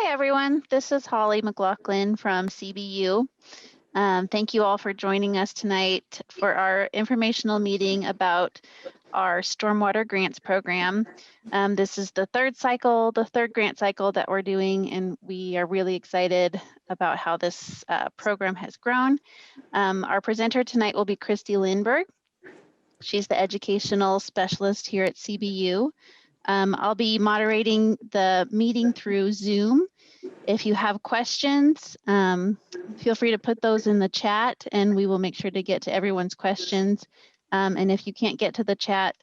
Hi, everyone. This is Holly McLaughlin from CBU. Thank you all for joining us tonight for our informational meeting about our Stormwater Grants program. This is the third grant cycle that we're doing, and we are really excited about how this program has grown. Our presenter tonight will be Christy Lindberg. She's the educational specialist here at CBU. I'll be moderating the meeting through Zoom. If you have questions, feel free to put those in the chat and we will make sure to get to everyone's questions. And if you can't get to the chat,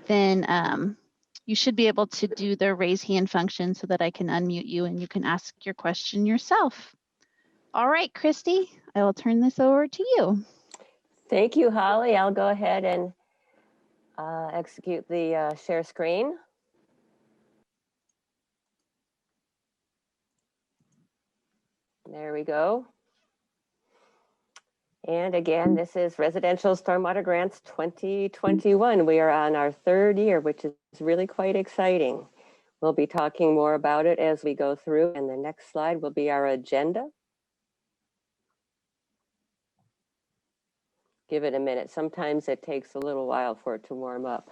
then you should be able to do the raise hand function so that I can unmute you and you can ask your question yourself. All right, Christy, I will turn this over to you. Thank you, Holly. I'll go ahead and execute the share screen. There we go. And again, this is Residential Stormwater Grants 2021. We are on our third year, which is really quite exciting. We'll be talking more about it as we go through, and the next slide will be our agenda. Give it a minute. Sometimes it takes a little while for it to warm up.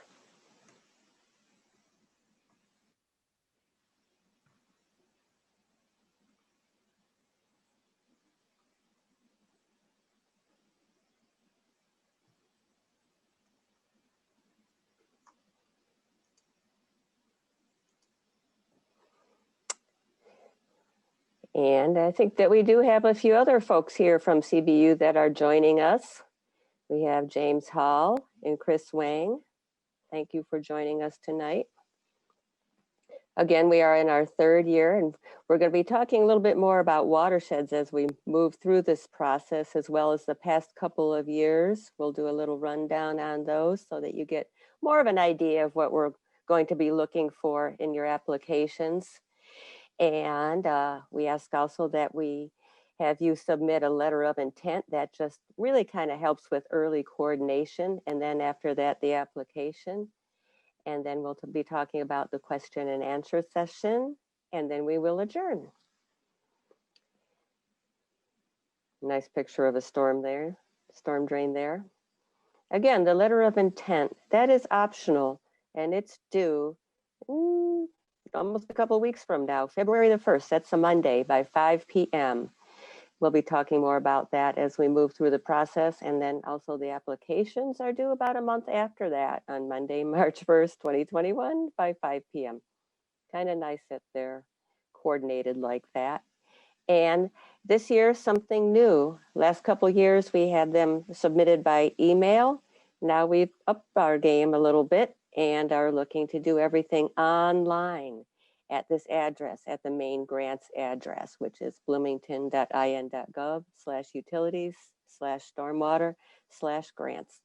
And I think that we do have a few other folks here from CBU that are joining us. We have James Hall and Chris Wang. Thank you for joining us tonight. Again, we are in our third year, and we're going to be talking a little bit more about watersheds as we move through this process, as well as the past couple of years. We'll do a little rundown on those so that you get more of an idea of what we're going to be looking for in your applications. And we ask also that we have you submit a letter of intent. That just really kind of helps with early coordination. And then after that, the application. And then we'll be talking about the question and answer session. And then we will adjourn. Nice picture of a storm there, storm drain there. Again, the letter of intent, that is optional. And it's due almost a couple of weeks from now, February the 1st, that's a Monday by 5 p.m. We'll be talking more about that as we move through the process. And then also the applications are due about a month after that on Monday, March 1st, 2021 by 5 p.m. Kind of nice that they're coordinated like that. And this year, something new. Last couple of years, we had them submitted by email. Now we've upped our game a little bit and are looking to do everything online at this address, at the main grants address, which is bloomington.in.gov/utilities/stormwater/grants.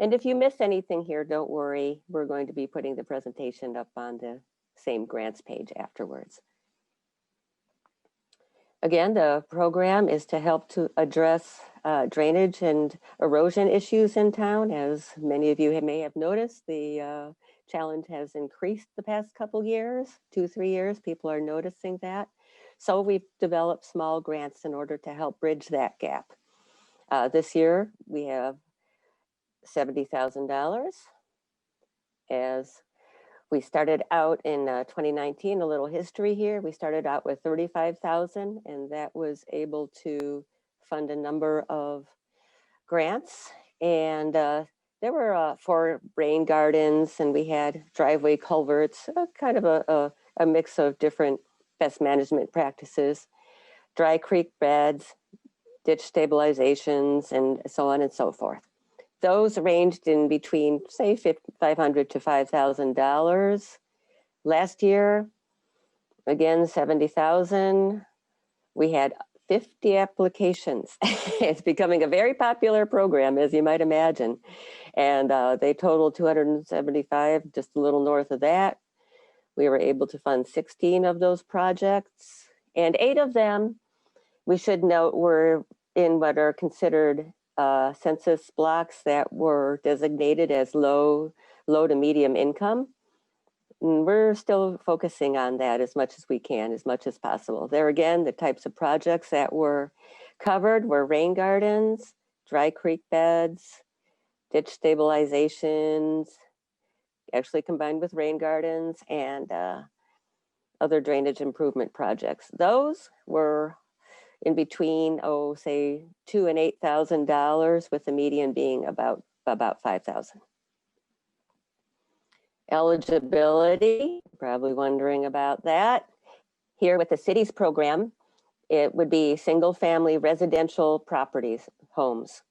And if you miss anything here, don't worry. We're going to be putting the presentation up on the same grants page afterwards. Again, the program is to help to address drainage and erosion issues in town. As many of you may have noticed, the challenge has increased the past couple years, 2-3 years. People are noticing that. So we've developed small grants in order to help bridge that gap. This year, we have $70,000. As we started out in 2019, a little history here. We started out with $35,000, and that was able to fund a number of grants. And there were 4 rain gardens, and we had driveway culverts, kind of a mix of different pest management practices, dry creek beds, ditch stabilizations, and so on and so forth. Those ranged in between, say, $500 to $5,000. Last year, again, $70,000. We had 50 applications. It's becoming a very popular program, as you might imagine. And they totaled 275, just a little north of that. We were able to fund 16 of those projects. And 8 of them, we should note, were in what are considered census blocks that were designated as low to medium income. we're still focusing on that as much as we can, as much as possible. There again, the types of projects that were covered were rain gardens, dry creek beds, ditch stabilizations, actually combined with rain gardens, and other drainage improvement projects. Those were in between, say $2,000 and $8,000, with the median being about $5,000. Eligibility, probably wondering about that. Here with the city's program, it would be single family residential properties, homes.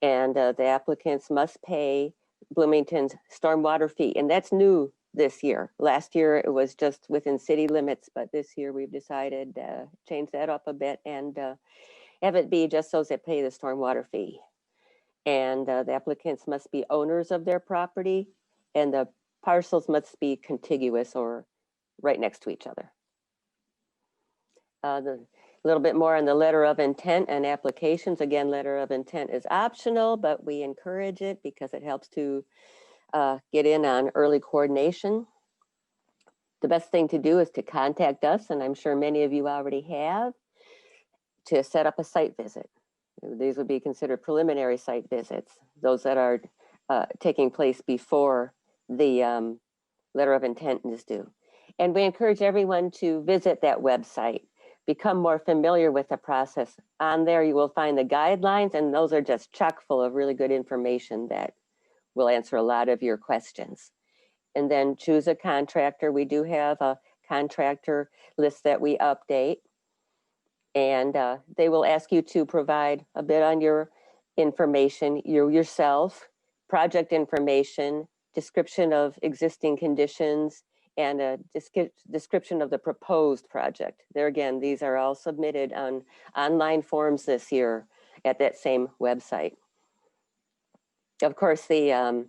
And the applicants must pay Bloomington's stormwater fee. And that's new this year. Last year, it was just within city limits, but this year we've decided to change that up a bit and have it be just those that pay the stormwater fee. And the applicants must be owners of their property, and the parcels must be contiguous or right next to each other. A little bit more on the letter of intent and applications. Again, letter of intent is optional, but we encourage it because it helps to get in on early coordination. The best thing to do is to contact us, and I'm sure many of you already have, to set up a site visit. These would be considered preliminary site visits, those that are taking place before the letter of intent is due. And we encourage everyone to visit that website, become more familiar with the process. On there, you will find the guidelines, and those are just chock full of really good information that will answer a lot of your questions. And then choose a contractor. We do have a contractor list that we update, and they will ask you to provide a bit on your information, yourself, project information, description of existing conditions, and a description of the proposed project. There again, these are all submitted on online forms this year at that same website. Of course, the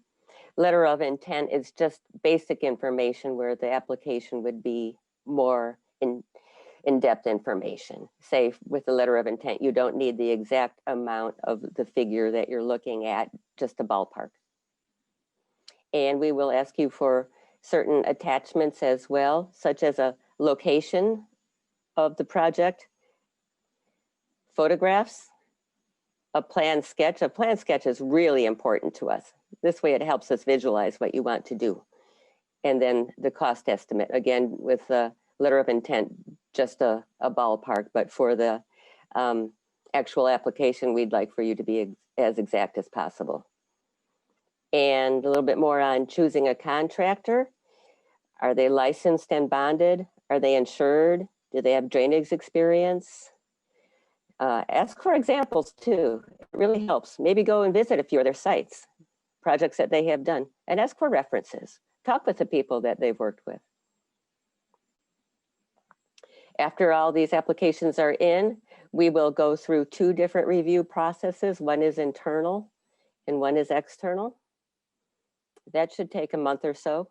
letter of intent is just basic information, where the application would be more in-depth information. Say with the letter of intent, you don't need the exact amount of the figure that you're looking at, just a ballpark. And we will ask you for certain attachments as well, such as a location of the project, photographs, a plan sketch. A plan sketch is really important to us. This way it helps us visualize what you want to do. And then the cost estimate, again, with the letter of intent, just a ballpark, but for the actual application, we'd like for you to be as exact as possible. And a little bit more on choosing a contractor. Are they licensed and bonded? Are they insured? Do they have drainage experience? Ask for examples too. It really helps. Maybe go and visit a few of their sites, projects that they have done, and ask for references. Talk with the people that they've worked with. After all these applications are in, we will go through 2 different review processes. One is internal and one is external. That should take a month or so.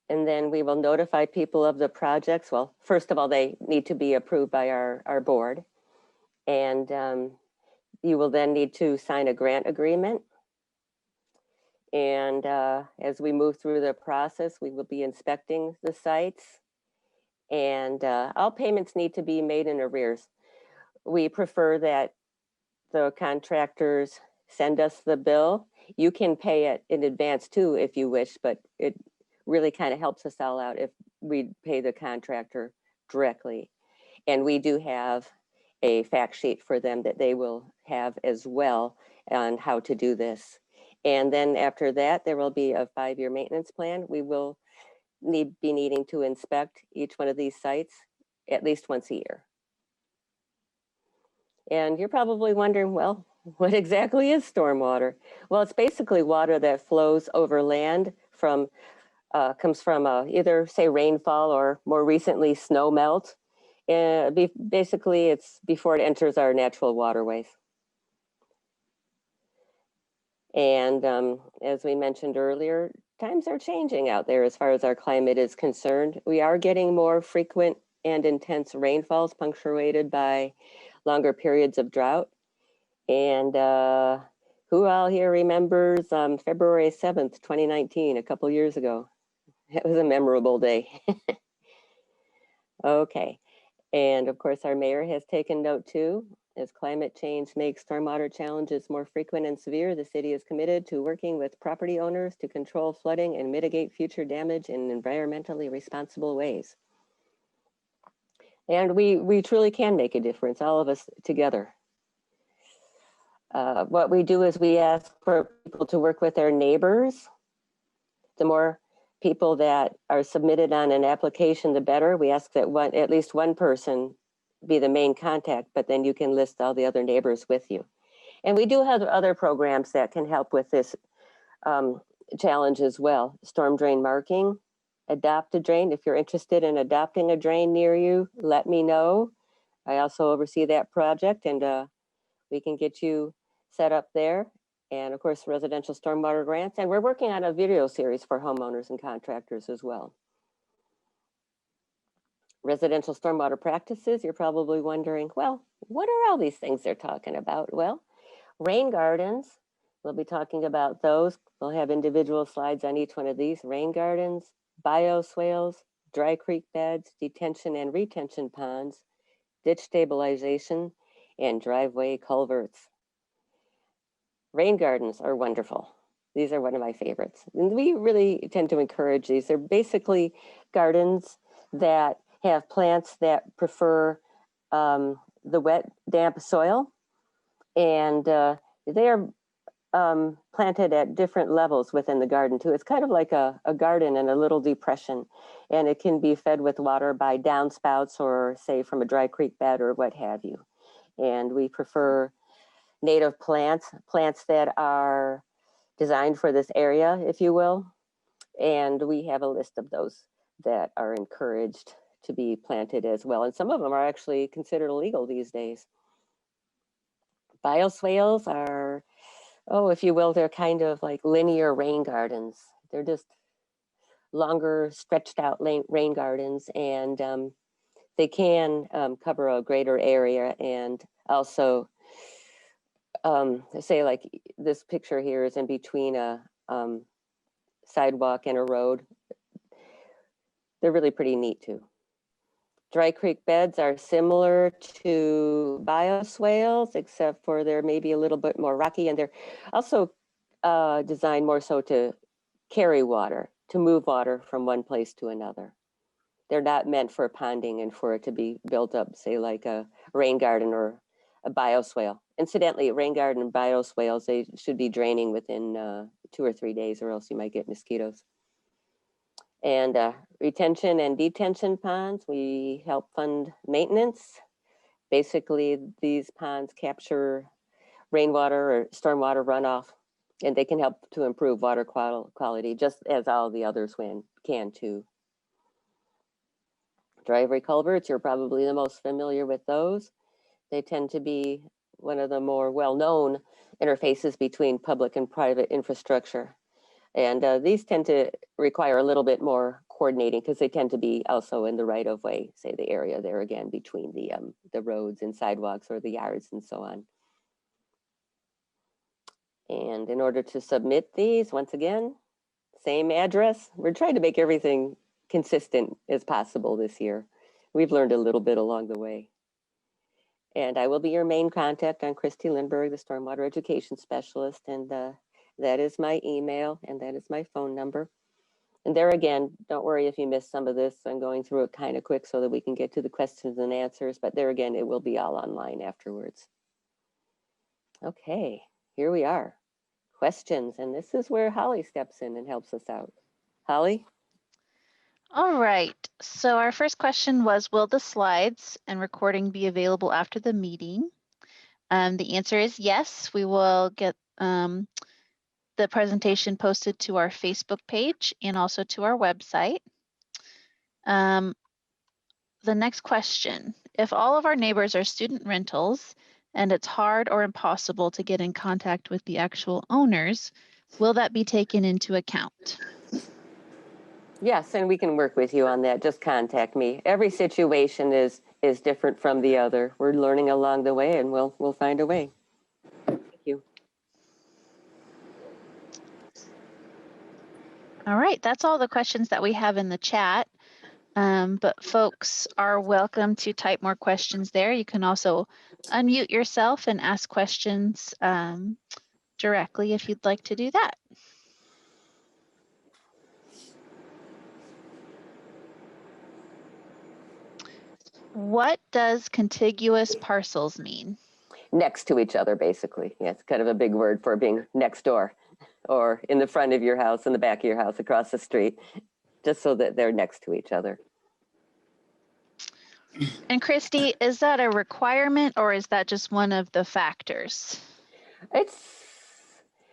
And then we will notify people of the projects. Well, first of all, they need to be approved by our board. And you will then need to sign a grant agreement. And as we move through the process, we will be inspecting the sites. And all payments need to be made in arrears. We prefer that the contractors send us the bill. You can pay it in advance too, if you wish, but it really kind of helps us all out if we pay the contractor directly. And we do have a fact sheet for them that they will have as well on how to do this. And then after that, there will be a 5-year maintenance plan. We will be needing to inspect each one of these sites at least once a year. And you're probably wondering, well, what exactly is stormwater? Well, it's basically water that flows over land from, comes from either say rainfall or more recently snow melt. Basically, it's before it enters our natural waterways. And as we mentioned earlier, times are changing out there as far as our climate is concerned. We are getting more frequent and intense rainfalls punctuated by longer periods of drought. And Who all here remembers February 7th, 2019, a couple years ago? It was a memorable day. Okay. And of course, our mayor has taken note too. As climate change makes stormwater challenges more frequent and severe, the city is committed to working with property owners to control flooding and mitigate future damage in environmentally responsible ways. And we truly can make a difference, all of us together. What we do is we ask for people to work with their neighbors. The more people that are submitted on an application, the better. We ask that at least one person be the main contact, but then you can list all the other neighbors with you. And we do have other programs that can help with this challenge as well. Storm drain marking, adopt a drain. If you're interested in adopting a drain near you, let me know. I also oversee that project, and we can get you set up there. And of course, residential stormwater grants. And we're working on a video series for homeowners and contractors as well. Residential stormwater practices, you're probably wondering, well, what are all these things they're talking about? Well, rain gardens, we'll be talking about those. We'll have individual slides on each one of these. Rain gardens, bioswales, dry creek beds, detention and retention ponds, ditch stabilization, and driveway culverts. Rain gardens are wonderful. These are one of my favorites. And we really tend to encourage these. They're basically gardens that have plants that prefer the wet, damp soil. And they are planted at different levels within the garden too. It's kind of like a garden in a little depression. And it can be fed with water by downspouts or say from a dry creek bed or what have you. And we prefer native plants that are designed for this area, if you will. And we have a list of those that are encouraged to be planted as well. And some of them are actually considered illegal these days. Bioswales are, if you will, they're kind of like linear rain gardens. They're just longer, stretched out rain gardens, and they can cover a greater area. And also, say like this picture here is in between a sidewalk and a road. They're really pretty neat too. Dry creek beds are similar to bioswales, except for they're maybe a little bit more rocky, and they're also designed more so to carry water, to move water from one place to another. They're not meant for ponding and for it to be built up, say like a rain garden or a bioswale. Incidentally, rain garden and bioswales, they should be draining within 2 or 3 days, or else you might get mosquitoes. And retention and detention ponds, we help fund maintenance. Basically, these ponds capture rainwater or stormwater runoff, and they can help to improve water quality, just as all the others can too. Driveway culverts, you're probably the most familiar with those. They tend to be one of the more well-known interfaces between public and private infrastructure. And these tend to require a little bit more coordinating because they tend to be also in the right of way, say the area there again between the roads and sidewalks or the yards and so on. And in order to submit these, once again, same address. We're trying to make everything consistent as possible this year. We've learned a little bit along the way. And I will be your main contact. I'm Christy Lindberg, the Stormwater Education Specialist, and that is my email and that is my phone number. And there again, don't worry if you missed some of this. I'm going through it kind of quick so that we can get to the questions and answers, but there again, it will be all online afterwards. Okay, here we are. Questions, and this is where Holly steps in and helps us out. Holly? All right, so our first question was, will the slides and recording be available after the meeting? The answer is yes. We will get the presentation posted to our Facebook page and also to our website. The next question, if all of our neighbors are student rentals and it's hard or impossible to get in contact with the actual owners, will that be taken into account? Yes, and we can work with you on that. Just contact me. Every situation is different from the other. We're learning along the way, and we'll find a way. Thank you. All right, that's all the questions that we have in the chat. But folks are welcome to type more questions there. You can also unmute yourself and ask questions directly if you'd like to do that. What does contiguous parcels mean? Next to each other, basically. Yeah, it's kind of a big word for being next door, or in the front of your house, in the back of your house, across the street, just so that they're next to each other. And Christy, is that a requirement or is that just one of the factors? It's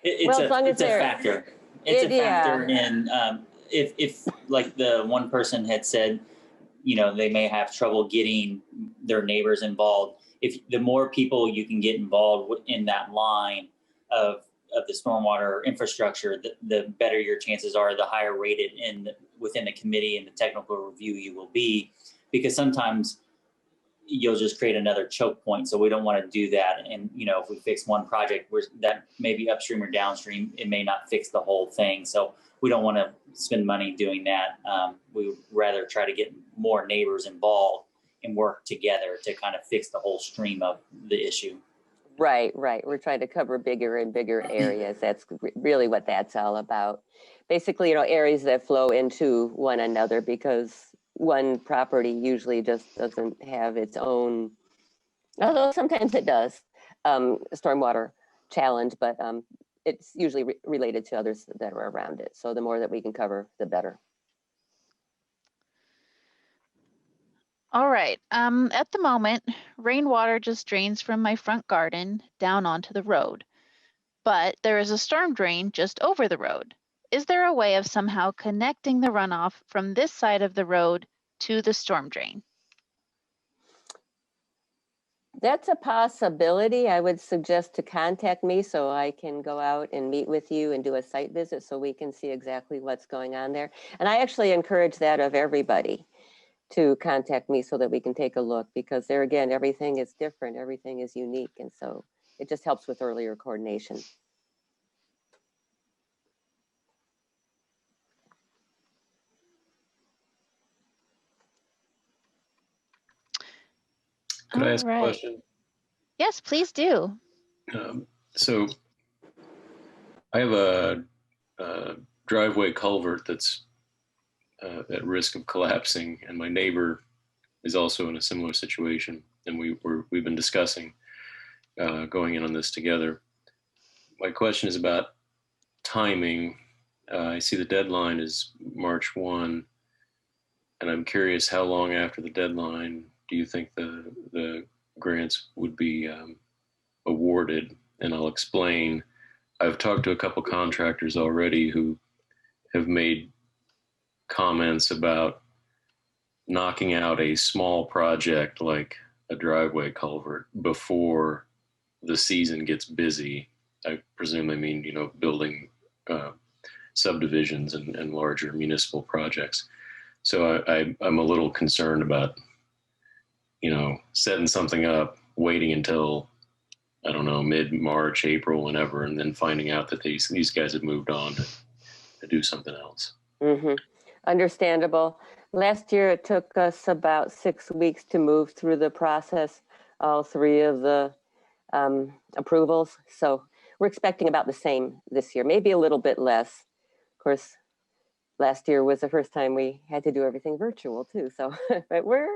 Well, as long as a they're- factor. It's a factor yeah. in if like the one person had said, they may have trouble getting their neighbors involved. If the more people you can get involved in that line of the stormwater infrastructure, the better your chances are, the higher rated within the committee and the technical review you will be, because sometimes you'll just create another choke point. So we don't want to do that. And, if we fix one project that may be upstream or downstream, it may not fix the whole thing. So we don't want to spend money doing that. We would rather try to get more neighbors involved and work together to kind of fix the whole stream of the issue. Right. We're trying to cover bigger and bigger areas. That's really what that's all about. Basically, areas that flow into one another, because one property usually just doesn't have its own, although sometimes it does, stormwater challenge, but it's usually related to others that are around it. So the more that we can cover, the better. All right. At the moment, rainwater just drains from my front garden down onto the road, but there is a storm drain just over the road. Is there a way of somehow connecting the runoff from this side of the road to the storm drain? That's a possibility. I would suggest to contact me so I can go out and meet with you and do a site visit so we can see exactly what's going on there. And I actually encourage that of everybody, to contact me so that we can take a look, because there again, everything is different, everything is unique. And so it just helps with earlier coordination. Could I ask a question? Yes, please do. So I have a driveway culvert that's at risk of collapsing, and my neighbor is also in a similar situation, and we've been discussing going in on this together. My question is about timing. I see the deadline is March 1, and I'm curious, how long after the deadline do you think the grants would be awarded? And I'll explain. I've talked to a couple contractors already who have made comments about knocking out a small project like a driveway culvert before the season gets busy. I presume they mean, building subdivisions and larger municipal projects. So I'm a little concerned about, setting something up, waiting until, I don't know, mid-March, April, whenever, and then finding out that these guys have moved on to do something else. Mm-hmm. Understandable. Last year, it took us about 6 weeks to move through the process, all three of the approvals. So we're expecting about the same this year, maybe a little bit less. Of course, last year was the first time we had to do everything virtual too. So but we're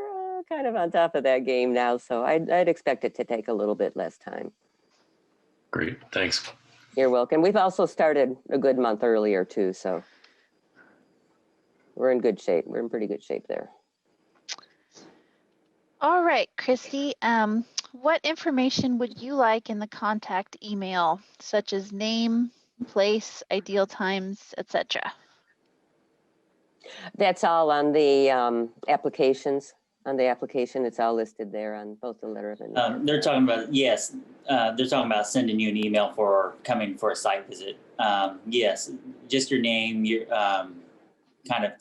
kind of on top of that game now. So I'd expect it to take a little bit less time. Great, thanks. You're welcome. We've also started a good month earlier too. So we're in good shape. We're in pretty good shape there. All right, Christy, what information would you like in the contact email, such as name, place, ideal times, etc.? That's all on the applications. On the application, it's all listed there on both the letter of intent. They're talking about, yes, they're talking about sending you an email for coming for a site visit. Yes, just your name, your kind of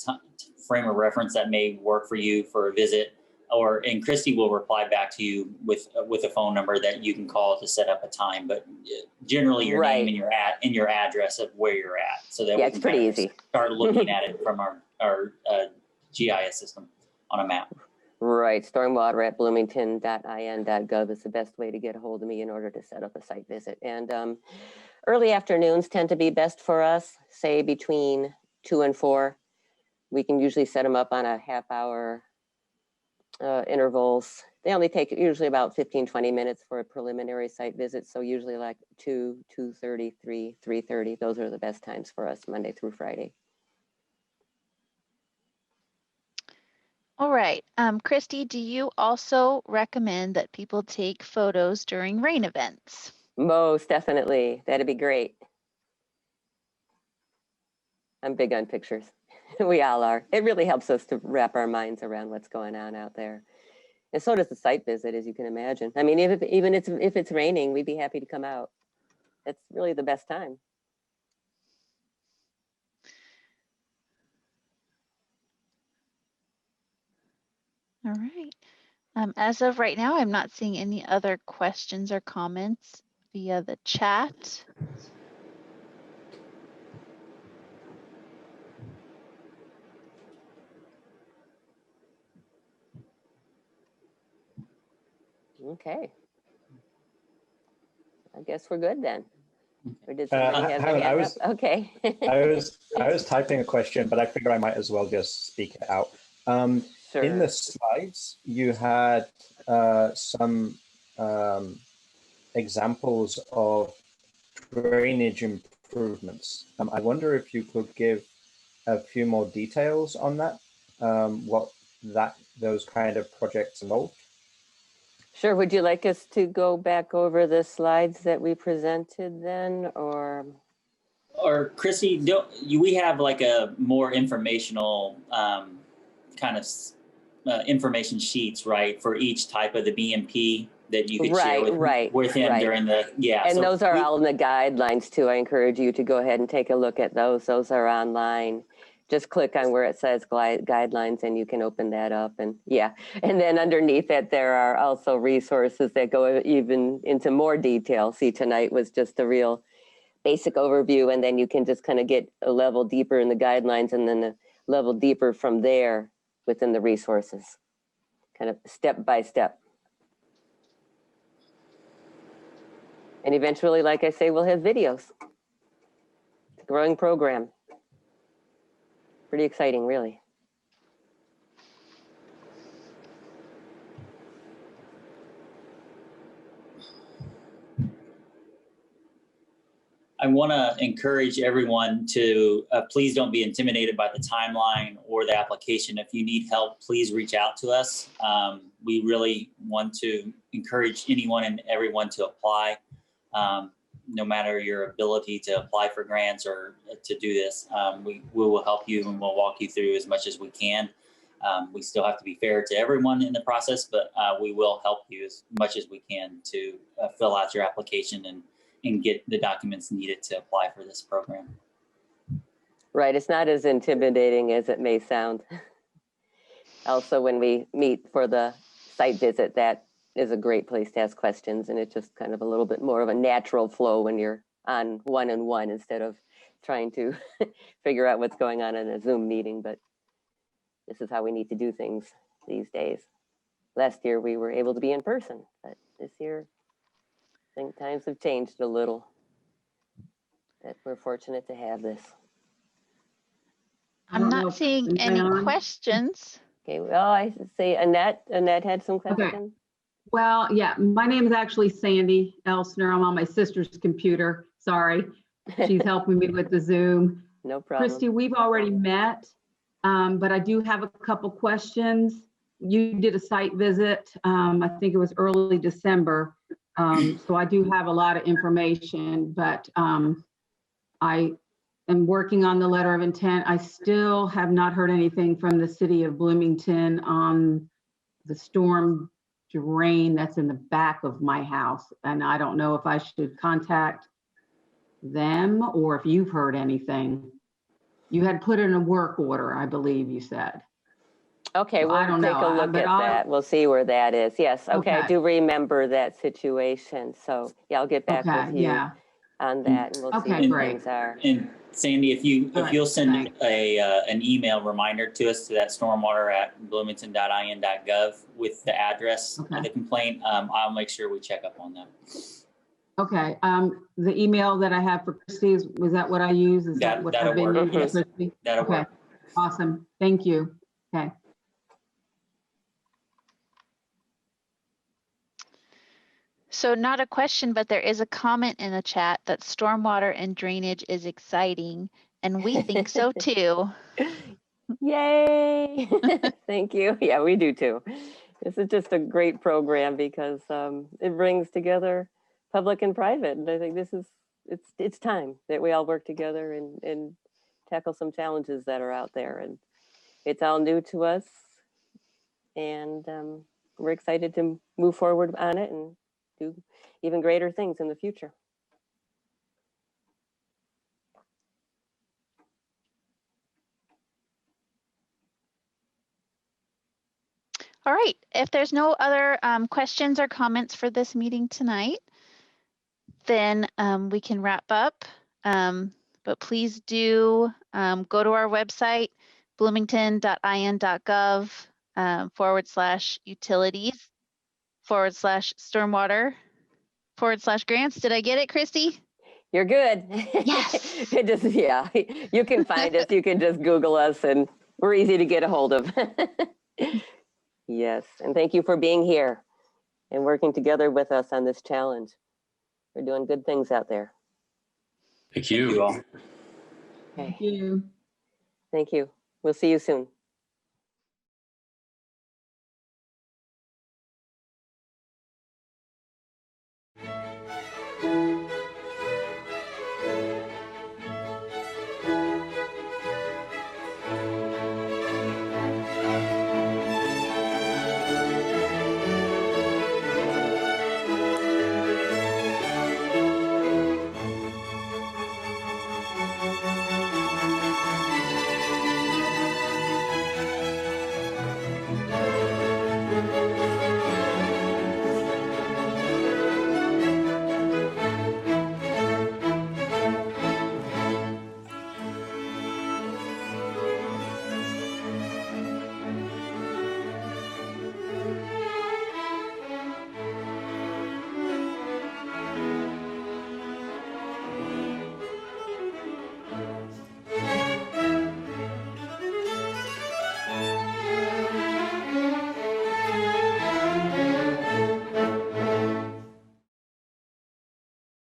frame of reference that may work for you for a visit. and Christy will reply back to you with a phone number that you can call to set up a time. But generally, your name and your address of where you're at, so that we it's can pretty easy. Start looking at it from our GIS system on a map. Right, stormwater at bloomington.in.gov is the best way to get a hold of me in order to set up a site visit. And early afternoons tend to be best for us, say between 2 and 4. We can usually set them up on a half-hour intervals. They only take usually about 15-20 minutes for a preliminary site visit. So usually like 2, 2:30, 3, 3:30. Those are the best times for us, Monday through Friday. All right. Christy, do you also recommend that people take photos during rain events? Most definitely. That'd be great. I'm big on pictures. We all are. It really helps us to wrap our minds around what's going on out there. And so does the site visit, as you can imagine. I mean, even if it's raining, we'd be happy to come out. It's really the best time. All right. As of right now, I'm not seeing any other questions or comments via the chat. Okay. I guess we're good then. Or did Hang somebody have their on, hand up? Okay. I was typing a question, but I figure I might as well just speak it out. Sure. In the slides, you had some examples of drainage improvements. I wonder if you could give a few more details on that, what those kind of projects involve. Sure. Would you like us to go back over the slides that we presented then, or? Or Chrissy, we have like a more informational kind of information sheets, right, for each type of the BMP that you could share with him during the, And so those are all in the guidelines too. I encourage you to go ahead and take a look at those. Those are online. Just click on where it says guidelines and you can open that up. And and then underneath that, there are also resources that go even into more detail. See, tonight was just a real basic overview, and then you can just kind of get a level deeper in the guidelines and then a level deeper from there within the resources, kind of step by step. And eventually, like I say, we'll have videos. It's a growing program. Pretty exciting, really. I want to encourage everyone to please don't be intimidated by the timeline or the application. If you need help, please reach out to us. We really want to encourage anyone and everyone to apply, no matter your ability to apply for grants or to do this. We will help you and we'll walk you through as much as we can. We still have to be fair to everyone in the process, but we will help you as much as we can to fill out your application and get the documents needed to apply for this program. Right, it's not as intimidating as it may sound. Also, when we meet for the site visit, that is a great place to ask questions, and it's just kind of a little bit more of a natural flow when you're on one-on-one instead of trying to figure out what's going on in a Zoom meeting. But this is how we need to do things these days. Last year we were able to be in person, but this year I think times have changed a little. That we're fortunate to have this. I'm not seeing any questions. Okay, well, I say Annette had some questions. Okay. Well, yeah, my name is actually Sandy Elsner. I'm on my sister's computer. Sorry. She's helping me with the Zoom. No problem. Christy, we've already met, but I do have a couple questions. You did a site visit, I think it was early December. So I do have a lot of information, but I am working on the letter of intent. I still have not heard anything from the city of Bloomington on the storm drain that's in the back of my house. And I don't know if I should contact them or if you've heard anything. You had put in a work order, I believe you said. Okay, Well, I we'll don't take know, a look but at I'll- that. We'll see where that is. Yes, okay, I Okay. do remember that situation. So yeah, I'll get back Okay, with you yeah. on that and we'll see Okay, where great. things are. And Sandy, if All you'll right, send thanks. an email reminder to us to that stormwater@bloomington.in.gov with the address Okay. of the complaint, I'll make sure we check up on that. Okay, the email that I have for Christie, was that what I use? Is that what That'll I've been work. using, Yes, Christie? that'll Okay, work. awesome. Thank you. Okay. So not a question, but there is a comment in the chat that stormwater and drainage is exciting, and we think so too. Yay! Thank you. Yeah, we do too. This is just a great program because it brings together public and private. And I think this is, it's time that we all work together and tackle some challenges that are out there. And it's all new to us. And we're excited to move forward on it and do even greater things in the future. All right, if there's no other questions or comments for this meeting tonight, then we can wrap up. But please do go to our website, bloomington.in.gov /utilities /stormwater /grants. Did I get it, Christy? You're good. Yes. It just, yeah, you can find us. You can just Google us and we're easy to get a hold of. Yes, and thank you for being here and working together with us on this challenge. We're doing good things out there. Thank Thank you you. all. Okay, Thank you. thank you. We'll see you soon.